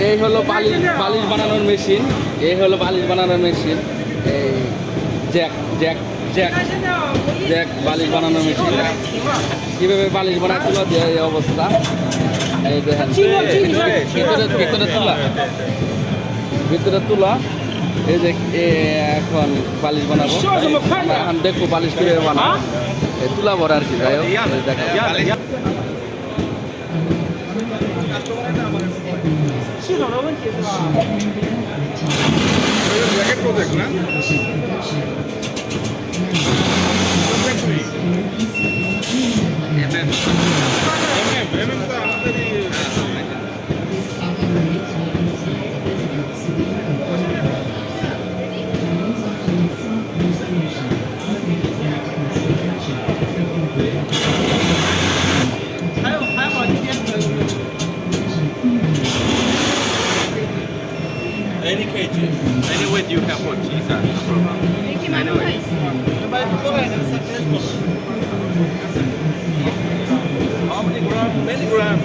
এই হলো বালিশ বালিশ বানানোর মেশিন। এই হলো বালিশ বানানোর মেশিন। এই জ্যাক জ্যাক জ্যাক জ্যাক বালিশ বানানোর মেশিন। কীভাবে বালিশ বানায় তুলা দিয়ে এই অবস্থা। এই দেখেন ভিতরে ভিতরে তুলা, ভিতরে তুলা। এই যে এখন বালিশ বানাবো, আমরা এখন দেখবো বালিশ কীভাবে বানাবো। এই তুলা ভরা আর কি, যাই হোক দেখা। project, ¿no? Any kg, any weight you can put inside, no problem. Any weight. How many gram? Many gram.